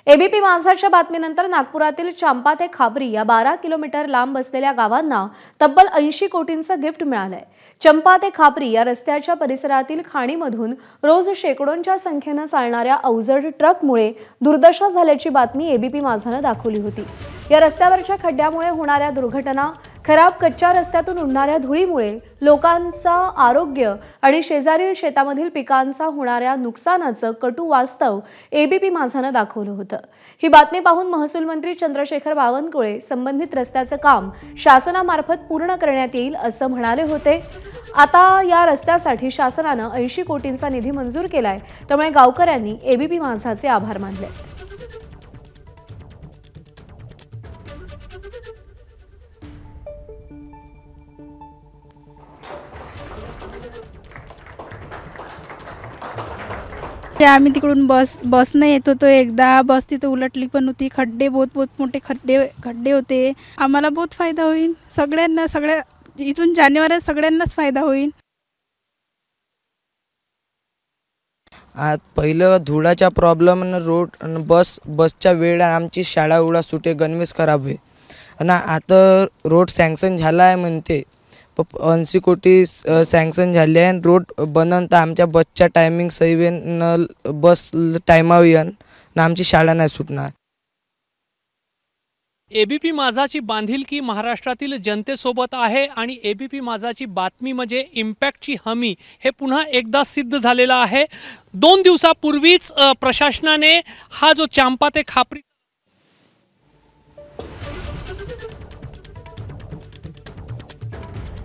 ABP माझाच्या बातमीनंतर नागपुरातील चांपा ते खापरी या 12 किलोमीटर लांब असलेल्या गावांना तब्बल 80 कोटींचं गिफ्ट मिळालंय। चंपा ते खापरी या रस्त्याच्या परिसरातील खाणीमधून रोज शेकडोंच्या संख्येने चालणाऱ्या अवजड ट्रकमुळे दुर्दशा झाल्याची बातमी एबीपी माझाने दाखवली होती। या रस्त्यावरच्या खड्ड्यामुळे होणाऱ्या दुर्घटना, खराब कच्च्या रस्त्यातून उडणाऱ्या धुळीमुळे लोकांचा आरोग्य आणि शेजारील शेतामधील पिकांचा होणाऱ्या नुकसानाचं कटू वास्तव एबीपी माझाने दाखवलं होतं। ही बातमी पाहून महसूल मंत्री चंद्रशेखर बावनकुळे संबंधित रस्त्याचं काम शासनामार्फत पूर्ण करण्यात येईल असं म्हणाले होते। आता या रस्त्यासाठी शासनाने 80 कोटींचा निधी मंजूर केलाय, त्यामुळे गावकऱ्यांनी एबीपी माझाचे आभार मानले। आम्ही तिकडून बसने येत होतो। एकदा बस तिथे उलटली पण होती। खड्डे बहुत मोठे खड्डे होते। आम्हाला बहुत फायदा होईल, सगळ्यांना, सगळ्या इथून जानेवारी सगळ्यांनाच फायदा होईल। आज पहिलं धुळाचा प्रॉब्लेम आणि रोड आणि बसच्या वेळ आमची शाळा उडा सुटे गणवेश खराब आहे आणि आता रोड सँक्शन झाला आहे म्हणते 80 कोटी सँक्शन झाले आहे। रोड बनन तर आमच्या बसच्या टायमिंग सहीवेन बस टायमावर येईन ना आमची शाळा नाही सुटणार। एबीपी माझाची बांधिलकी महाराष्ट्रातील जनतेसोबत आहे आणि एबीपी माझाची बातमी म्हणजे इम्पॅक्टची हमी हे पुन्हा एकदा सिद्ध झालेलं आहे। 2 दिवसापूर्वीच प्रशासनाने हा जो चांपा ते खापरी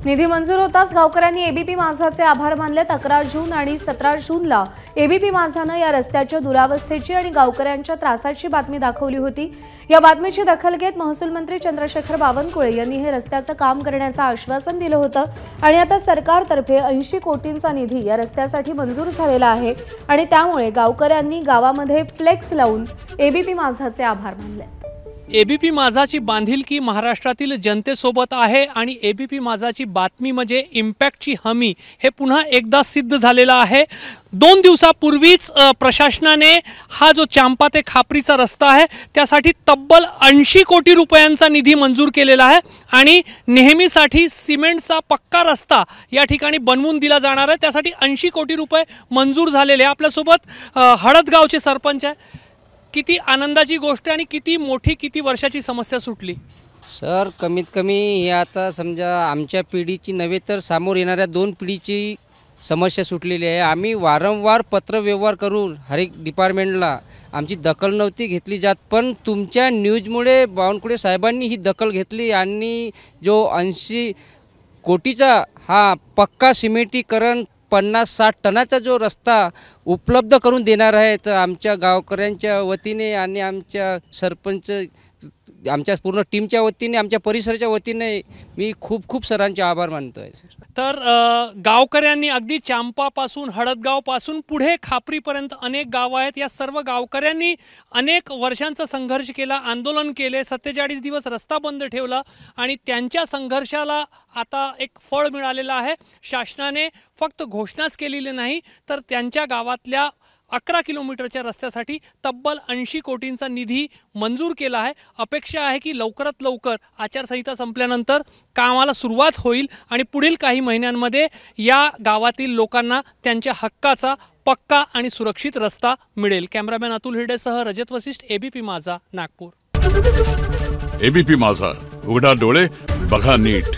निधी मंजूर होताच गावकऱ्यांनी एबीपी माझाचे आभार मानले। 11 जून आणि 17 जूनला एबीपी माझाने या रस्त्याच्या दुरावस्थेची आणि गावकऱ्यांच्या त्रासाची बातमी दाखवली होती। या बातमीची दखल घेत महसूल मंत्री चंद्रशेखर बावनकुळे यांनी हे रस्त्याचं काम करण्याचं आश्वासन दिलं होतं आणि आता सरकारतर्फे 80 कोटींचा निधी या रस्त्यासाठी मंजूर झालेला आहे आणि त्यामुळे गावकऱ्यांनी गावामध्ये फ्लेक्स लावून एबीपी माझाचे आभार मानले। एबीपी माझाची बांधिलकी महाराष्ट्रातील जनतेसोबत आहे आणि एबीपी माझाची बातमी म्हणजे इम्पॅक्टची हमी हे पुन्हा एकदा सिद्ध झालेलं आहे। 2 दिवसापूर्वीच प्रशासनाने हा जो चांपा ते खापरीचा रस्ता आहे त्यासाठी तब्बल 80 कोटी रुपयांचा निधी मंजूर केलेला आहे आणि नेहमीसाठी सिमेंटचा पक्का रस्ता या ठिकाणी बनवून दिला जाणार आहे। त्यासाठी 80 कोटी रुपये मंजूर झालेले आहे। आपल्यासोबत हळदगावचे सरपंच आहे। किती आनंदाची गोष्ट आणि किती मोठी, किती वर्षाची समस्या सुटली? सर, कमीत कमी हे आता समजा आमच्या पिढीची नव्हे तर समोर येणाऱ्या 2 पिढीची समस्या सुटलेली आहे। आम्ही वारंवार पत्रव्यवहार करून हर एक डिपार्टमेंटला आमची दखल नव्हती घेतली जात, पण तुमच्या न्यूजमुळे बावनकुळे साहेबांनी ही दखल घेतली आणि जो 80 कोटीचा हा पक्का सिमेंटीकरण 50-60 टनाचा जो रस्ता उपलब्ध करून देणार आहे, तर आमच्या गावकऱ्यांच्या वतीने आणि आमच्या सरपंच, आमच्या पूर्ण टीमच्या वतीने, आमच्या परिसराच्या वतीने मी खूप सरांचे आभार मानतो आहे। तर गावकऱ्यांनी अगदी चांपापासून हळदगावपासून पुढे खापरीपर्यंत अनेक गाव आहेत। या सर्व गावकऱ्यांनी अनेक वर्षांचा संघर्ष केला, आंदोलन केले, 47 दिवस रस्ता बंद ठेवला आणि त्यांच्या संघर्षाला आता एक फळ मिळालेलं आहे। शासनाने फक्त घोषणाच केलेली नाही तर त्यांच्या गावातल्या 11 किलोमीटरच्या रस्त्यासाठी तब्बल 80 कोटींचा निधी मंजूर केला आहे। अपेक्षा आहे की लवकरात लवकर आचारसंहिता संपल्यानंतर कामाला सुरुवात होईल आणि पुढील काही महिन्यांमध्ये या गावातील लोकांना त्यांच्या हक्काचा पक्का आणि सुरक्षित रस्ता मिळेल। कॅमेरामॅन अतुल हिरडेसह रजत वशिष्ठ, एबीपी माझा, नागपूर। एबीपी माझा, उघडा डोळे बघा नीट।